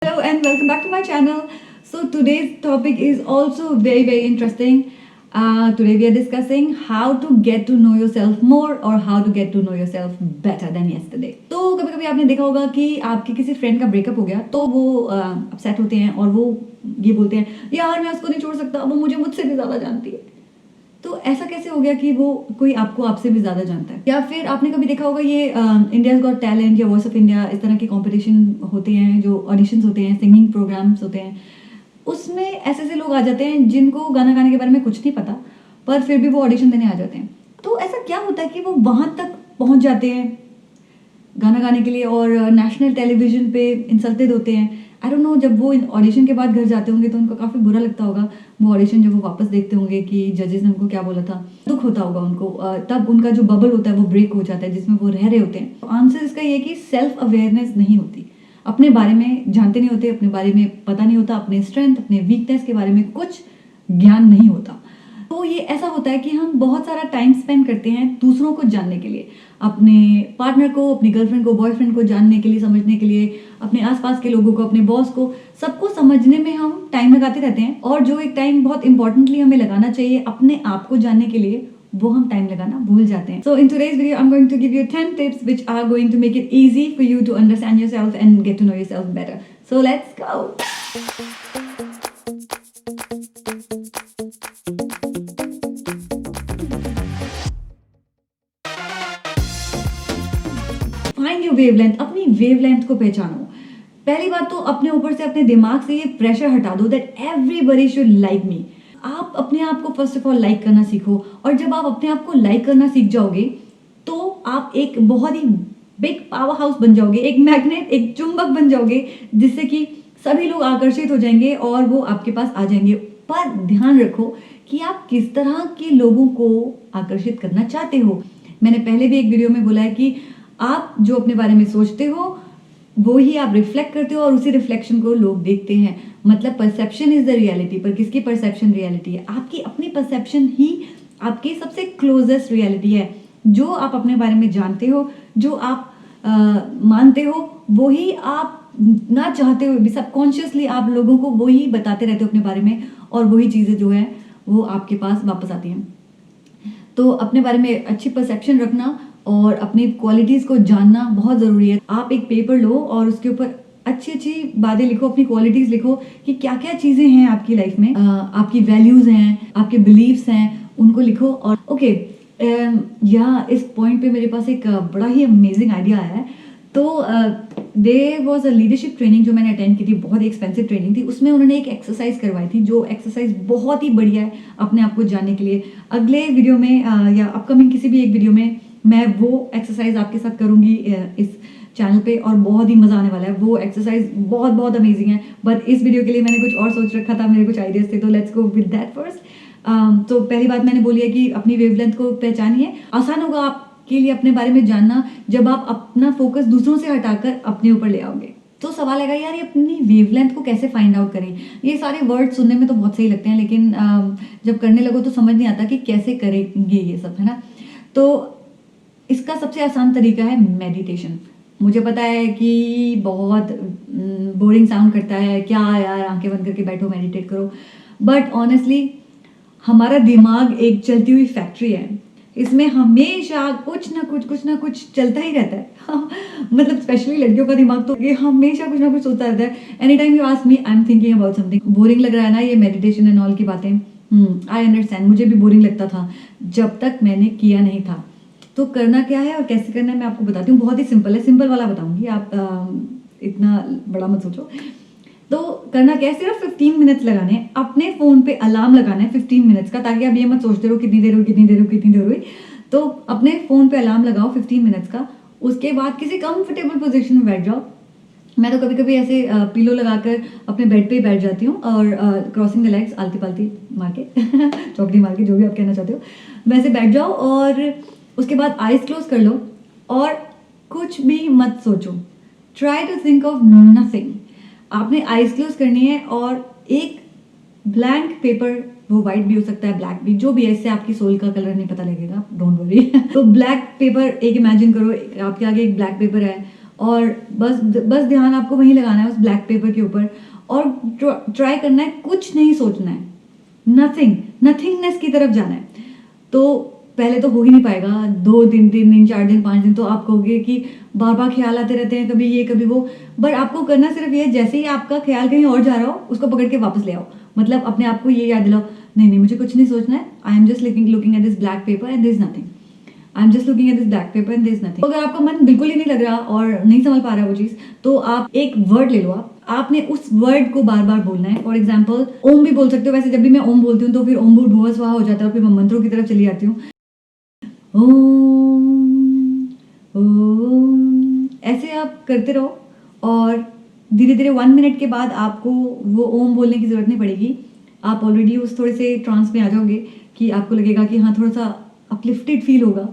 Hello and welcome back to my channel. So today's topic is also very interesting. Today we are discussing how to get to know yourself more or how to get to know yourself better than yesterday. तो कभी कभी आपने देखा होगा कि आपके किसी friend का ब्रेकअप हो गया तो वो अपसेट होते हैं और वो ये बोलते हैं यार मैं उसको नहीं छोड़ सकता, वो मुझे मुझसे भी ज़्यादा जानती है। तो ऐसा कैसे हो गया कि वो कोई आपको आपसे भी ज़्यादा जानता है? या फिर आपने कभी देखा होगा ये इंडियाज़ गॉट टैलेंट या वॉइस ऑफ इंडिया इस तरह के कॉम्पिटिशन होते हैं, जो ऑडिशंस होते हैं, सिंगिंग प्रोग्राम्स होते हैं, उसमें ऐसे ऐसे लोग आ जाते हैं जिनको गाना गाने के बारे में कुछ नहीं पता पर फिर भी वो ऑडिशन देने आ जाते हैं। तो ऐसा क्या होता है कि वो वहाँ तक पहुँच जाते हैं गाना गाने के लिए और नेशनल टेलीविजन पे इंसल्टेड होते हैं। आई डोंट नो, जब वो ऑडिशन के बाद घर जाते होंगे तो उनको काफ़ी बुरा लगता होगा। वो ऑडिशन जब वो वापस देखते होंगे कि जजेस ने उनको क्या बोला था, दुख होता होगा उनको। तब उनका जो बबल होता है वो ब्रेक हो जाता है जिसमें वो रह रहे होते हैं। तो आंसर इसका ये है कि सेल्फ अवेयरनेस नहीं होती, अपने बारे में जानते नहीं होते, अपने बारे में पता नहीं होता, अपने स्ट्रेंथ अपने वीकनेस के बारे में कुछ ज्ञान नहीं होता। तो ये ऐसा होता है कि हम बहुत सारा टाइम स्पेंड करते हैं दूसरों को जानने के लिए, अपने पार्टनर को, अपनी गर्लफ्रेंड को, बॉयफ्रेंड को जानने के लिए, समझने के लिए, अपने आसपास के लोगों को, अपने बॉस को, सबको समझने में हम टाइम लगाते रहते हैं। और जो एक टाइम बहुत इंपॉर्टेंटली हमें लगाना चाहिए अपने आप को जानने के लिए, वो हम टाइम लगाना भूल जाते हैं। So in today's video I am going to give you 10 tips which are going to make it easy for you to understand yourself and get to know yourself better. So let's go. Find your wavelength, अपनी wavelength को पहचानो। पहली बात तो अपने ऊपर से, अपने दिमाग से ये प्रेशर हटा दो that everybody should like me. आप अपने आप को फर्स्ट ऑफ ऑल लाइक करना सीखो, और जब आप अपने आप को लाइक करना सीख जाओगे तो आप एक बहुत ही बिग पावर हाउस बन जाओगे, एक मैग्नेट, एक चुंबक बन जाओगे, जिससे कि सभी लोग आकर्षित हो जाएंगे और वो आपके पास आ जाएंगे। पर ध्यान रखो कि आप किस तरह के लोगों को आकर्षित करना चाहते हो। मैंने पहले भी एक वीडियो में बोला है कि आप जो अपने बारे में सोचते हो वो ही आप रिफ्लेक्ट करते हो और उसी रिफ्लेक्शन को लोग देखते हैं। मतलब परसेप्शन इज द रियलिटी। पर किसकी परसेप्शन रियलिटी है? आपकी अपनी परसेप्शन ही आपकी सबसे क्लोजेस्ट रियलिटी है। जो आप अपने बारे में जानते हो, जो आप मानते हो, वो ही आप ना चाहते हुए भी सबकॉन्शियसली आप लोगों को वो ही बताते रहते हो अपने बारे में, और वही चीज़ें जो है वो आपके पास वापस आती हैं। तो अपने बारे में अच्छी परसेप्शन रखना और अपनी क्वालिटीज़ को जानना बहुत ज़रूरी है। आप एक पेपर लो और उसके ऊपर अच्छी अच्छी बातें लिखो, अपनी क्वालिटीज़ लिखो कि क्या क्या चीज़ें हैं आपकी लाइफ में, आपकी वैल्यूज़ हैं, आपके बिलीव्स हैं, उनको लिखो। और ओके, यहाँ इस पॉइंट पे मेरे पास एक बड़ा ही अमेजिंग आइडिया है। तो there was a leadership training जो मैंने अटेंड की थी, बहुत ही एक्सपेंसिव ट्रेनिंग थी। उसमें उन्होंने एक एक्सरसाइज करवाई थी, जो एक्सरसाइज बहुत ही बढ़िया है अपने आप को जानने के लिए। अगले वीडियो में या अपकमिंग किसी भी एक वीडियो में मैं वो एक्सरसाइज आपके साथ करूंगी इस चैनल पे, और बहुत ही मज़ा आने वाला है। वो एक्सरसाइज बहुत अमेजिंग है। बट इस वीडियो के लिए मैंने कुछ और सोच रखा था, मेरे कुछ आइडियाज थे, तो let's go with that first. तो पहली बात मैंने बोली है कि अपनी वेवलेंथ को पहचानिए। आसान होगा आपके लिए अपने बारे में जानना जब आप अपना फोकस दूसरों से हटाकर अपने ऊपर ले आओगे। तो सवाल आएगा यार ये अपनी वेवलेंथ को कैसे फाइंड आउट करें? ये सारे वर्ड सुनने में तो बहुत सही लगते हैं, लेकिन जब करने लगो तो समझ नहीं आता कि कैसे करेंगे ये सब, है ना। तो इसका सबसे आसान तरीका है मेडिटेशन। मुझे पता है कि बहुत बोरिंग साउंड करता है, क्या यार आंखें बंद करके बैठो मेडिटेट करो, बट ऑनेस्टली हमारा दिमाग एक चलती हुई फैक्ट्री है। इसमें हमेशा कुछ ना कुछ चलता ही रहता है मतलब स्पेशली लड़कियों का दिमाग तो ये हमेशा कुछ ना कुछ सोचता रहता है। Any time you ask me, I am thinking about something. Boring लग रहा है ना ये मेडिटेशन एंड ऑल की बातें? आई अंडरस्टैंड, मुझे भी बोरिंग लगता था जब तक मैंने किया नहीं था। तो करना क्या है और कैसे करना है मैं आपको बताती हूँ। बहुत ही सिंपल है, सिंपल वाला बताऊंगी, आप इतना बड़ा मत सोचो। तो करना क्या है, सिर्फ 15 मिनट्स लगाने हैं। अपने फ़ोन पे अलार्म लगाना है 15 मिनट्स का, ताकि आप ये मत सोचते रहो कितनी देर हुई। तो अपने फ़ोन पे अलार्म लगाओ 15 मिनट्स का। उसके बाद किसी कंफर्टेबल पोजीशन में बैठ जाओ। मैं तो कभी कभी ऐसे पिलो लगाकर अपने बेड पे ही बैठ जाती हूँ और क्रॉसिंग द लेग्स, आलती पालती मार के चौकड़ी मार के, जो भी आप कहना चाहते हो वैसे बैठ जाओ। और उसके बाद आइज क्लोज कर लो और कुछ भी मत सोचो। Try to think of nothing. आपने आइज क्लोज करनी है और एक ब्लैंक पेपर, वो व्हाइट भी हो सकता है, ब्लैक भी, जो भी है, इससे आपकी सोल का कलर नहीं पता लगेगा, डोंट वरी तो ब्लैक पेपर एक इमेजिन करो, आपके आगे एक ब्लैक पेपर है और बस ध्यान आपको वहीं लगाना है उस ब्लैक पेपर के ऊपर, और ट्राई करना है कुछ नहीं सोचना है, नथिंगनेस की तरफ जाना है। तो पहले तो हो ही नहीं पाएगा, 2 दिन 3 दिन 4 दिन 5 दिन तो आप कहोगे कि बार बार ख्याल आते रहते हैं, कभी ये कभी वो। बट आपको करना सिर्फ ये है, जैसे ही आपका ख्याल कहीं और जा रहा हो उसको पकड़ के वापस ले आओ। मतलब अपने आप को ये याद दिलाओ, नहीं नहीं मुझे कुछ नहीं सोचना है, I am just looking at this black paper and there is nothing, I am just looking at this black paper and there is nothing. अगर आपका मन बिल्कुल ही नहीं लग रहा और नहीं समझ पा रहा वो चीज, तो आप एक वर्ड ले लो, आपने उस वर्ड को बार बार बोलना है। फॉर एग्जाम्पल ओम भी बोल सकते हो, वैसे जब भी मैं ओम बोलती हूँ तो फिर ओम भूर्भुवः स्वः हो जाता है और फिर मैं मंत्रों की तरफ चली जाती हूँ। ओम ओम ऐसे आप करते रहो, और धीरे धीरे 1 मिनट के बाद आपको वो ओम बोलने की जरूरत नहीं पड़ेगी। आप ऑलरेडी उस थोड़े से ट्रांस में आ जाओगे कि आपको लगेगा कि हाँ थोड़ा सा अपलिफ्टेड फील होगा।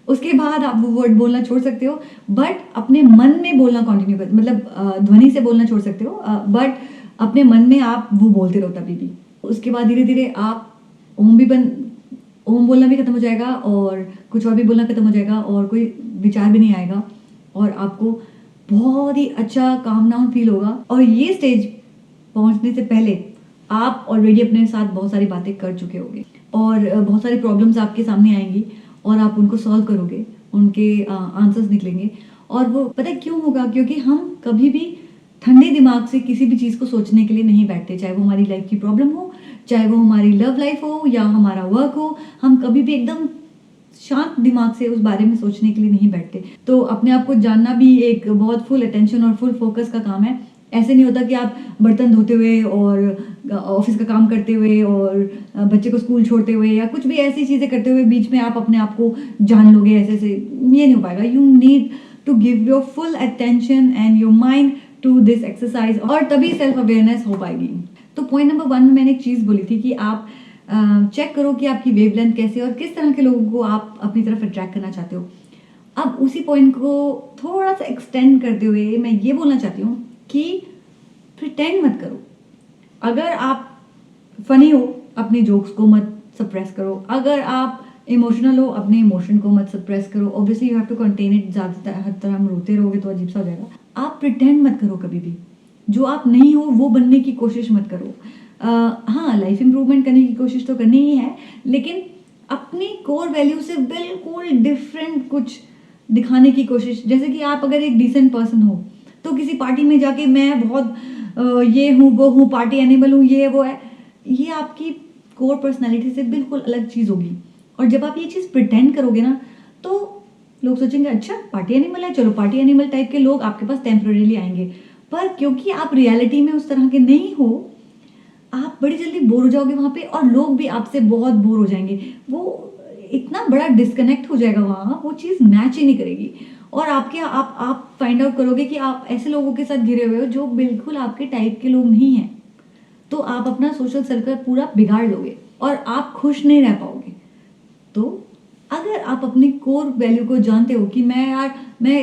उसके बाद आप वो वर्ड बोलना छोड़ सकते हो, बट अपने मन में बोलना कंटिन्यू कर, मतलब ध्वनि से बोलना छोड़ सकते हो, बट अपने मन में आप वो बोलते रहो तभी भी। उसके बाद धीरे धीरे आप ओम बोलना भी खत्म हो जाएगा और कुछ और भी बोलना खत्म हो जाएगा और कोई विचार भी नहीं आएगा, और आपको बहुत ही अच्छा काम डाउन फील होगा। और ये स्टेज पहुंचने से पहले आप ऑलरेडी अपने साथ बहुत सारी बातें कर चुके होंगे, और बहुत सारी प्रॉब्लम्स आपके सामने आएंगी और आप उनको सॉल्व करोगे, उनके आंसर्स निकलेंगे। और वो पता है क्यों होगा? क्योंकि हम कभी भी ठंडे दिमाग से किसी भी चीज़ को सोचने के लिए नहीं बैठते, चाहे वो हमारी लाइफ की प्रॉब्लम हो, चाहे वो हमारी लव लाइफ हो या हमारा वर्क हो। हम कभी भी एकदम शांत दिमाग से उस बारे में सोचने के लिए नहीं बैठते। तो अपने आप को जानना भी एक बहुत फुल अटेंशन और फुल फोकस का काम है। ऐसे नहीं होता कि आप बर्तन धोते हुए और ऑफिस का काम करते हुए और बच्चे को स्कूल छोड़ते हुए या कुछ भी ऐसी चीज़ें करते हुए बीच में आप अपने आप को जान लोगे ऐसे से, ये नहीं हो पाएगा। You need to give your full attention and your mind to this exercise, और तभी सेल्फ अवेयरनेस हो पाएगी। तो पॉइंट नंबर 1 में मैंने एक चीज़ बोली थी कि आप चेक करो कि आपकी वेवलेंथ कैसे और किस तरह के लोगों को आप अपनी तरफ अट्रैक्ट करना चाहते हो। अब उसी पॉइंट को थोड़ा सा एक्सटेंड करते हुए मैं ये बोलना चाहती हूँ कि प्रिटेंड मत करो। अगर आप फनी हो, अपने जोक्स को मत सप्रेस करो। अगर आप इमोशनल हो, अपने इमोशन को मत सप्रेस करो। Obviously you have to contain it. ज़्यादा हद तक हम रोते रहोगे तो अजीब सा हो जाएगा। आप प्रिटेंड मत करो कभी भी। जो आप नहीं हो वो बनने की कोशिश मत करो। हाँ, लाइफ इंप्रूवमेंट करने की कोशिश तो करनी ही है, लेकिन अपनी कोर वैल्यू से बिल्कुल डिफरेंट कुछ दिखाने की कोशिश। जैसे कि आप अगर एक डिसेंट पर्सन हो तो किसी पार्टी में जाके मैं बहुत ये हूँ वो हूँ, पार्टी एनिमल हूँ, ये वो है, ये आपकी कोर पर्सनैलिटी से बिल्कुल अलग चीज़ होगी। और जब आप ये चीज़ प्रिटेंड करोगे ना, तो लोग सोचेंगे अच्छा पार्टी एनिमल है, चलो पार्टी एनिमल टाइप के लोग आपके पास टेम्परेरीली आएंगे। पर क्योंकि आप रियलिटी में उस तरह के नहीं हो, आप बड़ी जल्दी बोर हो जाओगे वहाँ पे, और लोग भी आपसे बहुत बोर हो जाएंगे। वो इतना बड़ा डिस्कनेक्ट हो जाएगा वहाँ, वो चीज़ मैच ही नहीं करेगी। और आप फाइंड आउट करोगे कि आप ऐसे लोगों के साथ घिरे हुए हो जो बिल्कुल आपके टाइप के लोग नहीं हैं। तो आप अपना सोशल सर्कल पूरा बिगाड़ लोगे और आप खुश नहीं रह पाओगे। तो अगर आप अपनी कोर वैल्यू को जानते हो कि मैं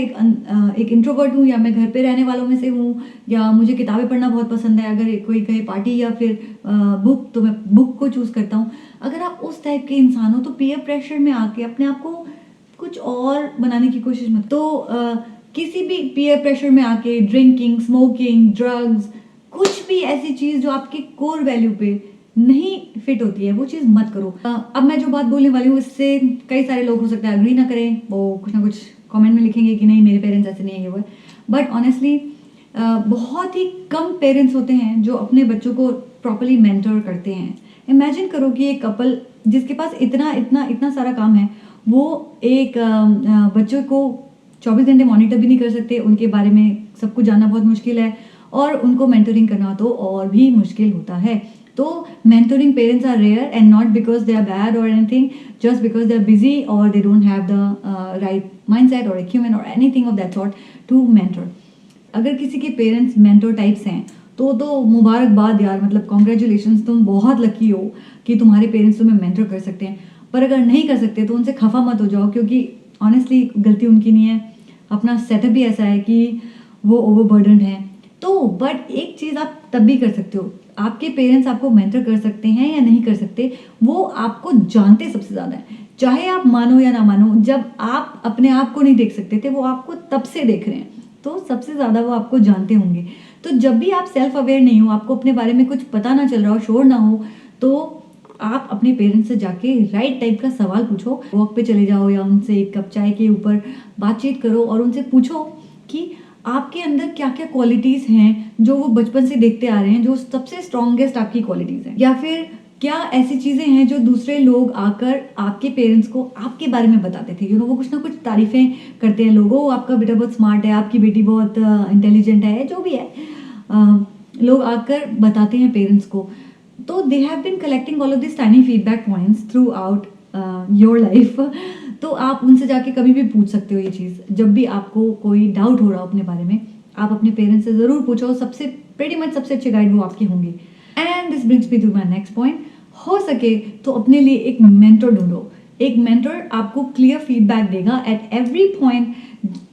एक इंट्रोवर्ट हूँ, या मैं घर पे रहने वालों में से हूँ, या मुझे किताबें पढ़ना बहुत पसंद है, अगर कोई कहे पार्टी या फिर बुक तो मैं बुक को चूज़ करता हूँ। अगर आप उस टाइप के इंसान हो तो पीयर प्रेशर में आके अपने आप को कुछ और बनाने की कोशिश मत। तो किसी भी पीयर प्रेशर में आके ड्रिंकिंग, स्मोकिंग, ड्रग्स, कुछ भी ऐसी चीज़ जो आपके कोर वैल्यू पे नहीं फिट होती है, वो चीज़ मत करो। अब मैं जो बात बोलने वाली हूँ इससे कई सारे लोग हो सकता है अग्री ना करें, वो कुछ ना कुछ कमेंट में लिखेंगे कि नहीं मेरे पेरेंट्स ऐसे नहीं है, ये वो है। बट ऑनेस्टली बहुत ही कम पेरेंट्स होते हैं जो अपने बच्चों को प्रॉपरली मेंटर करते हैं। इमेजिन करो कि एक कपल जिसके पास इतना इतना इतना सारा काम है, वो एक बच्चों को 24 घंटे मॉनिटर भी नहीं कर सकते, उनके बारे में सब कुछ जानना बहुत मुश्किल है, और उनको मेंटरिंग करना तो और भी मुश्किल होता है। तो mentoring parents are rare, and not because they are bad or anything, just because they are busy or they don't have the right mindset or acumen or anything of that sort to mentor. अगर किसी के parents mentor types हैं तो मुबारकबाद यार, मतलब congratulations, तुम बहुत लकी हो कि तुम्हारे पेरेंट्स तुम्हें मेंटर कर सकते हैं। पर अगर नहीं कर सकते तो उनसे खफा मत हो जाओ, क्योंकि ऑनेस्टली गलती उनकी नहीं है। अपना सेटअप भी ऐसा है कि वो ओवरबर्डन्ड है। तो बट एक चीज़ आप तब भी कर सकते हो, आपके पेरेंट्स आपको मेंटर कर सकते हैं या नहीं कर सकते, वो आपको जानते सबसे ज़्यादा है। चाहे आप मानो या ना मानो, जब आप अपने आप को नहीं देख सकते थे, वो आपको तब से देख रहे हैं। तो सबसे ज़्यादा वो आपको जानते होंगे। तो जब भी आप सेल्फ अवेयर नहीं हो, आपको अपने बारे में कुछ पता ना चल रहा हो, श्योर ना हो, तो आप अपने पेरेंट्स से जाके राइट टाइप का सवाल पूछो। वॉक पे चले जाओ या उनसे एक कप चाय के ऊपर बातचीत करो और उनसे पूछो कि आपके अंदर क्या-क्या क्वालिटीज़ हैं जो वो बचपन से देखते आ रहे हैं, जो सबसे स्ट्रॉन्गेस्ट आपकी क्वालिटीज़ हैं, या फिर क्या ऐसी चीज़ें हैं जो दूसरे लोग आकर आपके पेरेंट्स को आपके बारे में बताते थे। वो कुछ ना कुछ तारीफ़ें करते हैं लोगों, आपका बेटा बहुत स्मार्ट है, आपकी बेटी बहुत इंटेलिजेंट है, जो भी है। लोग आकर बताते हैं पेरेंट्स को। तो they have been collecting all of this tiny feedback points throughout your life. तो आप उनसे जाके कभी भी पूछ सकते हो ये चीज़। जब भी आपको कोई डाउट हो रहा हो अपने बारे में, आप अपने पेरेंट्स से ज़रूर पूछो। सबसे प्रीटी मच सबसे अच्छे गाइड वो आपके होंगे। And this brings me to my next point. हो सके तो अपने लिए एक मेंटर ढूंढो। एक मेंटर आपको क्लियर फीडबैक देगा एट एवरी पॉइंट,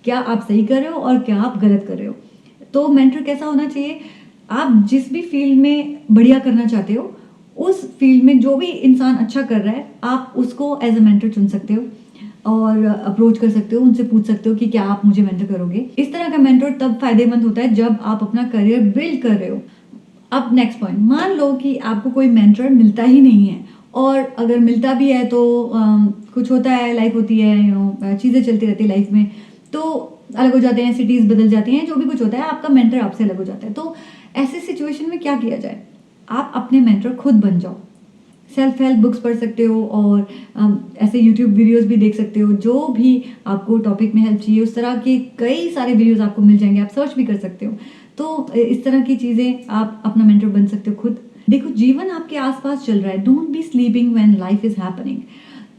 क्या आप सही कर रहे हो और क्या आप गलत कर रहे हो। तो मेंटर कैसा होना चाहिए? आप जिस भी फील्ड में बढ़िया करना चाहते हो, उस फील्ड में जो भी इंसान अच्छा कर रहा है, आप उसको एज अ मेंटर चुन सकते हो और अप्रोच कर सकते हो, उनसे पूछ सकते हो कि क्या आप मुझे मेंटर करोगे। इस तरह का मेंटर तब फायदेमंद होता है जब आप अपना करियर बिल्ड कर रहे हो। अब नेक्स्ट पॉइंट, मान लो कि आपको कोई मेंटर मिलता ही नहीं है, और अगर मिलता भी है तो कुछ होता है, लाइफ होती है, चीज़ें चलती रहती है लाइफ में, तो अलग हो जाते हैं, सिटीज़ बदल जाती हैं, जो भी कुछ होता है, आपका मेंटर आपसे अलग हो जाता है। तो ऐसे सिचुएशन में क्या किया जाए? आप अपने मेंटर खुद बन जाओ। सेल्फ हेल्प बुक्स पढ़ सकते हो और ऐसे यूट्यूब वीडियोस भी देख सकते हो। जो भी आपको टॉपिक में हेल्प चाहिए, उस तरह के कई सारे वीडियोस आपको मिल जाएंगे। आप सर्च भी कर सकते हो। तो इस तरह की चीज़ें आप अपना मेंटर बन सकते हो खुद। देखो, जीवन आपके आसपास चल रहा है। Don't be sleeping when life is happening.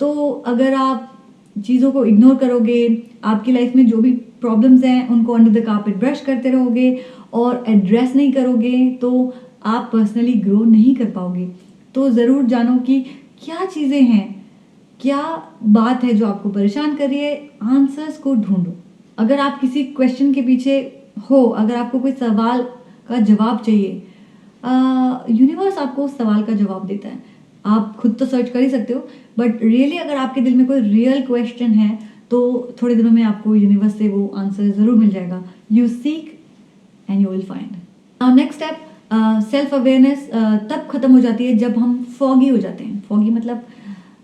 तो अगर आप चीज़ों को इग्नोर करोगे, आपकी लाइफ में जो भी प्रॉब्लम्स हैं उनको अंडर द कार्पेट ब्रश करते रहोगे और एड्रेस नहीं करोगे, तो आप पर्सनली ग्रो नहीं कर पाओगे। तो ज़रूर जानो कि क्या चीज़ें हैं, क्या बात है जो आपको परेशान कर रही है। आंसर्स को ढूंढो। अगर आप किसी क्वेश्चन के पीछे हो, अगर आपको कोई सवाल का जवाब चाहिए, यूनिवर्स आपको उस सवाल का जवाब देता है। आप खुद तो सर्च कर ही सकते हो, बट रियली अगर आपके दिल में कोई रियल क्वेश्चन है तो थोड़े दिनों में आपको यूनिवर्स से वो आंसर ज़रूर मिल जाएगा। You seek and you will find. Now next step, self awareness तब खत्म हो जाती है जब हम फॉगी हो जाते हैं। फॉगी मतलब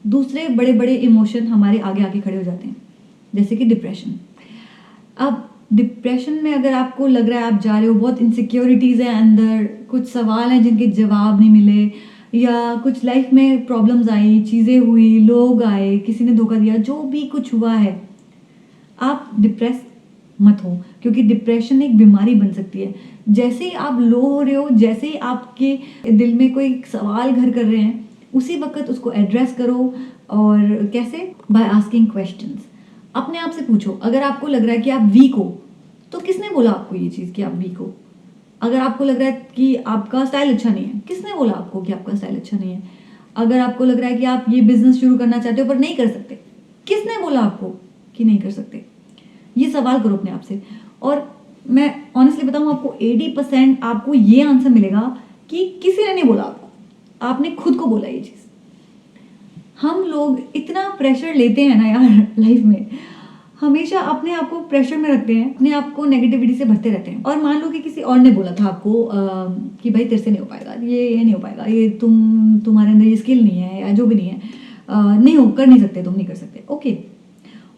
दूसरे बड़े बड़े इमोशन हमारे आगे आगे खड़े हो जाते हैं, जैसे कि डिप्रेशन। अब डिप्रेशन में अगर आपको लग रहा है आप जा रहे हो, बहुत इनसिक्योरिटीज़ है अंदर, कुछ सवाल हैं जिनके जवाब नहीं मिले, या कुछ लाइफ में प्रॉब्लम्स आई, चीज़ें हुई, लोग आए, किसी ने धोखा दिया, जो भी कुछ हुआ है, आप डिप्रेस मत हो, क्योंकि डिप्रेशन एक बीमारी बन सकती है। जैसे ही आप लो हो रहे हो, जैसे ही आपके दिल में कोई सवाल घर कर रहे हैं, उसी वक्त उसको एड्रेस करो। और कैसे? By asking questions. अपने आप से पूछो। अगर आपको लग रहा है कि आप वीक हो, तो किसने बोला आपको ये चीज़ कि आप वीक हो? अगर आपको लग रहा है कि आपका स्टाइल अच्छा नहीं है, किसने बोला आपको कि आपका स्टाइल अच्छा नहीं है? अगर आपको लग रहा है कि आप ये बिजनेस शुरू करना चाहते हो पर नहीं कर सकते, किसने बोला आपको कि नहीं कर सकते? ये सवाल करो अपने आप से। और मैं ऑनेस्टली बताऊं, आपको 80% आपको ये आंसर मिलेगा कि किसी ने नहीं बोला आपको, आपने खुद को बोला ये चीज़। हम लोग इतना प्रेशर लेते हैं ना यार लाइफ में, हमेशा अपने आप को प्रेशर में रखते हैं, अपने आप को नेगेटिविटी से भरते रहते हैं। और मान लो कि किसी और ने बोला था आपको कि भाई तेरे से नहीं हो पाएगा, ये नहीं हो पाएगा, ये तुम्हारे अंदर ये स्किल नहीं है, या जो भी नहीं है, नहीं हो, कर नहीं सकते, तुम नहीं कर सकते। Okay,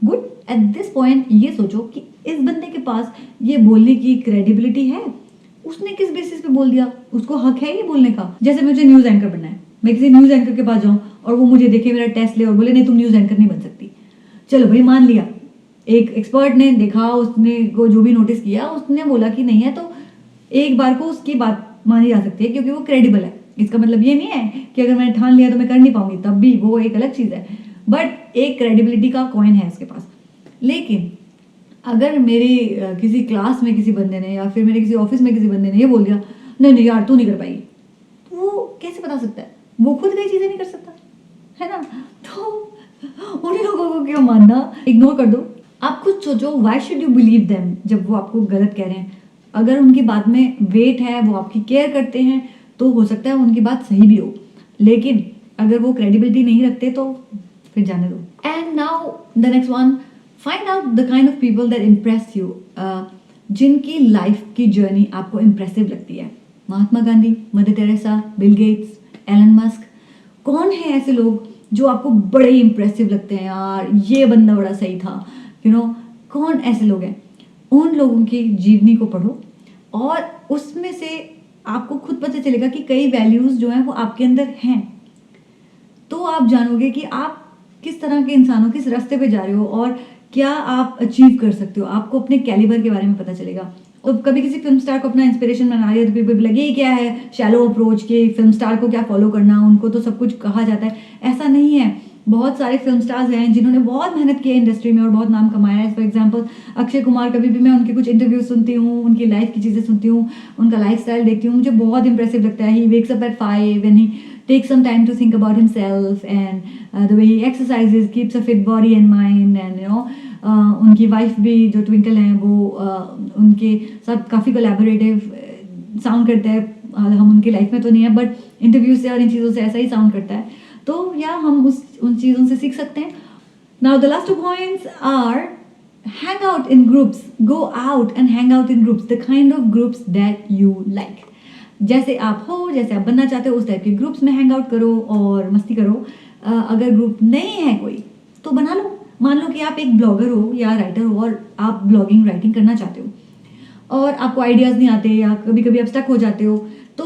good. At this point ये सोचो कि इस बंदे के पास ये बोलने की क्रेडिबिलिटी है, उसने किस बेसिस पे बोल दिया, उसको हक है ये बोलने का। जैसे मुझे न्यूज़ एंकर बनना है, मैं किसी न्यूज़ एंकर के पास जाऊँ और वो मुझे देखे, मेरा टेस्ट ले और बोले नहीं तुम न्यूज़ एंकर नहीं बन सकती। चलो भाई, मान लिया, एक एक्सपर्ट ने देखा, उसने को जो भी नोटिस किया, उसने बोला कि नहीं है, तो एक बार को उसकी बात मानी जा सकती है क्योंकि वो क्रेडिबल है। इसका मतलब ये नहीं है कि अगर मैंने ठान लिया तो मैं कर नहीं पाऊंगी, तब भी वो एक अलग चीज़ है, बट एक क्रेडिबिलिटी का कॉइन है उसके पास। लेकिन अगर मेरी किसी क्लास में किसी बंदे ने, या फिर मेरे किसी ऑफिस में किसी बंदे ने ये बोल दिया नहीं नहीं यार तू नहीं कर पाएगी, तो वो कैसे बता सकता है? वो खुद कई चीज़ें नहीं कर सकता है ना। तो उन लोगों को क्यों मानना, इग्नोर कर दो। आप खुद सोचो, why should you believe them जब वो आपको गलत कह रहे हैं। अगर उनकी बात में वेट है, वो आपकी केयर करते हैं, तो हो सकता है उनकी बात सही भी हो। लेकिन अगर वो क्रेडिबिलिटी नहीं रखते तो फिर जाने दो। And now the next one, find out the kind of people that impress you. जिनकी लाइफ की जर्नी आपको इम्प्रेसिव लगती है। Mahatma Gandhi, Mother Teresa, Bill Gates, Elon Musk, कौन है ऐसे लोग जो आपको बड़े ही इम्प्रेसिव लगते हैं? यार ये बंदा बड़ा सही था, कौन ऐसे लोग हैं? उन लोगों की जीवनी को पढ़ो और उसमें से आपको खुद पता चलेगा कि कई वैल्यूज़ जो हैं वो आपके अंदर हैं। तो आप जानोगे कि आप किस तरह के इंसानों, किस रास्ते पे जा रहे हो और क्या आप अचीव कर सकते हो। आपको अपने कैलिबर के बारे में पता चलेगा। तो कभी किसी फिल्म स्टार को अपना इंस्पिरेशन बना लिया तो पीपल लगे ये क्या है, शैलो अप्रोच के फिल्म स्टार को क्या फॉलो करना, उनको तो सब कुछ कहा जाता है। ऐसा नहीं है। बहुत सारे फिल्म स्टार्स हैं जिन्होंने बहुत मेहनत की है इंडस्ट्री में और बहुत नाम कमाया है। फॉर एग्जांपल अक्षय कुमार, कभी भी मैं उनके कुछ इंटरव्यूज सुनती हूँ, उनकी लाइफ की चीज़ें सुनती हूँ, उनका लाइफस्टाइल देखती हूँ, मुझे बहुत इंप्रेसिव लगता है। He wakes up at 5 and he takes some time to think about himself and the way he exercises, keeps a fit body and mind and उनकी वाइफ भी जो ट्विंकल हैं वो उनके साथ काफ़ी कोलैबोरेटिव साउंड करता है। हम उनकी लाइफ में तो नहीं है बट इंटरव्यू से और इन चीज़ों से ऐसा ही साउंड करता है। तो या हम उन चीज़ों से सीख सकते हैं। Now the last 2 points are hang out in groups, go out and hang out in groups, the kind of groups that you like. जैसे आप हो, जैसे आप बनना चाहते हो उस टाइप के ग्रुप्स में हैंग आउट करो और मस्ती करो। अगर ग्रुप नहीं है कोई तो बना लो। मान लो कि आप एक ब्लॉगर हो या राइटर हो और आप ब्लॉगिंग राइटिंग करना चाहते हो और आपको आइडियाज़ नहीं आते या कभी कभी आप स्टक हो जाते हो, तो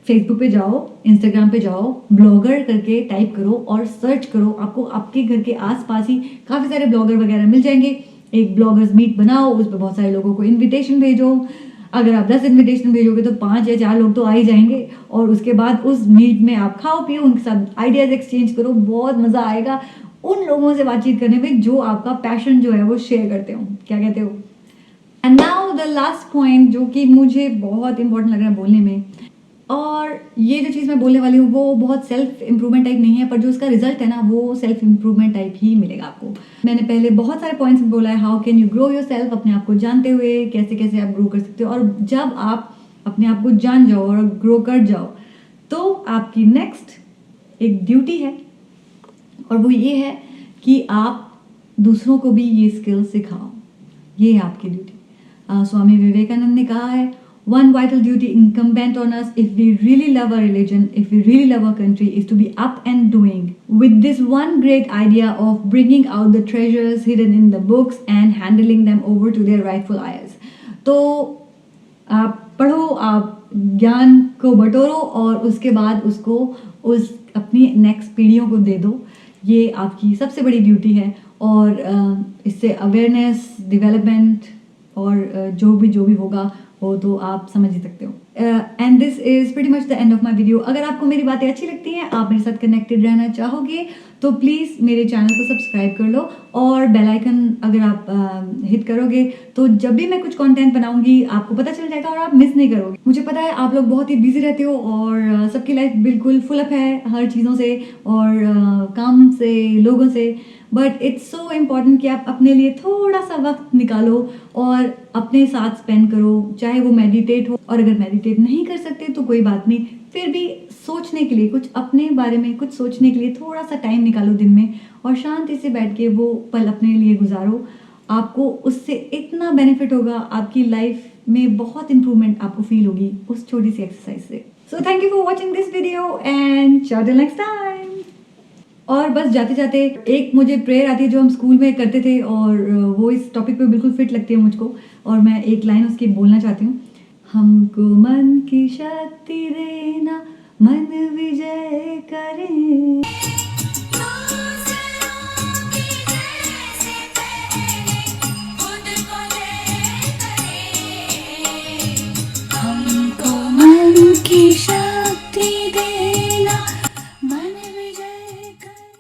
फेसबुक पे जाओ, इंस्टाग्राम पे जाओ, ब्लॉगर करके टाइप करो और सर्च करो। आपको आपके घर के आसपास ही काफ़ी सारे ब्लॉगर वगैरह मिल जाएंगे। एक ब्लॉगर्स मीट बनाओ, उस पर बहुत सारे लोगों को इन्विटेशन भेजो। अगर आप 10 इन्विटेशन भेजोगे तो 5 या 4 लोग तो आ ही जाएंगे और उसके बाद उस मीट में आप खाओ पियो, उनके साथ आइडियाज़ एक्सचेंज करो। बहुत मज़ा आएगा उन लोगों से बातचीत करने में जो आपका पैशन जो है वो शेयर करते हो। क्या कहते हो? And now the last point जो कि मुझे बहुत इंपॉर्टेंट लग रहा है बोलने में, और ये जो चीज़ मैं बोलने वाली हूँ वो बहुत सेल्फ इम्प्रूवमेंट टाइप नहीं है, पर जो इसका रिजल्ट है ना वो सेल्फ इम्प्रूवमेंट टाइप ही मिलेगा आपको। मैंने पहले बहुत सारे पॉइंट्स में बोला है how can you grow your self, अपने आप को जानते हुए कैसे कैसे आप ग्रो कर सकते हो। और जब आप अपने आप को जान जाओ और ग्रो कर जाओ तो आपकी नेक्स्ट एक ड्यूटी है और वो ये है कि आप दूसरों को भी ये स्किल सिखाओ। ये है आपकी ड्यूटी। स्वामी विवेकानंद ने कहा है, one vital duty incumbent on us if we really love our religion, if we really love our country, is to be up and doing with this one great idea of bringing out the treasures hidden in the books and handling them over to their rightful heirs. तो आप पढ़ो, आप ज्ञान को बटोरो और उसके बाद उसको उस अपनी नेक्स्ट पीढ़ियों को दे दो। ये आपकी सबसे बड़ी ड्यूटी है और इससे अवेयरनेस, डेवलपमेंट और जो भी होगा वो तो आप समझ ही सकते हो। And this is pretty much the end of my video. अगर आपको मेरी बातें अच्छी लगती हैं, आप मेरे साथ कनेक्टेड रहना चाहोगे तो प्लीज़ मेरे चैनल को सब्सक्राइब कर लो और बेल आइकन अगर आप हिट करोगे तो जब भी मैं कुछ कंटेंट बनाऊंगी आपको पता चल जाएगा और आप मिस नहीं करोगे। मुझे पता है आप लोग बहुत ही बिजी रहते हो और सबकी लाइफ बिल्कुल फुल अप है हर चीज़ों से और काम से, लोगों से, बट इट्स सो इम्पॉर्टेंट कि आप अपने लिए थोड़ा सा वक्त निकालो और अपने साथ स्पेंड करो, चाहे वो मेडिटेट हो। और अगर मेडिटेट नहीं कर सकते तो कोई बात नहीं, फिर भी सोचने के लिए, कुछ अपने बारे में कुछ सोचने के लिए थोड़ा सा टाइम निकालो दिन में और शांति से बैठ के वो पल अपने लिए गुजारो। आपको उससे इतना बेनिफिट होगा, आपकी लाइफ में बहुत इंप्रूवमेंट आपको फील होगी उस छोटी सी एक्सरसाइज से। So thank you for watching this video and till next time. और बस जाते जाते एक मुझे प्रेयर आती है जो हम स्कूल में करते थे और वो इस टॉपिक पे बिल्कुल फिट लगती है मुझको और मैं एक लाइन उसकी बोलना चाहती हूँ। हमको मन की शक्ति देना, मन विजय करें। हमको मन की शक्ति दे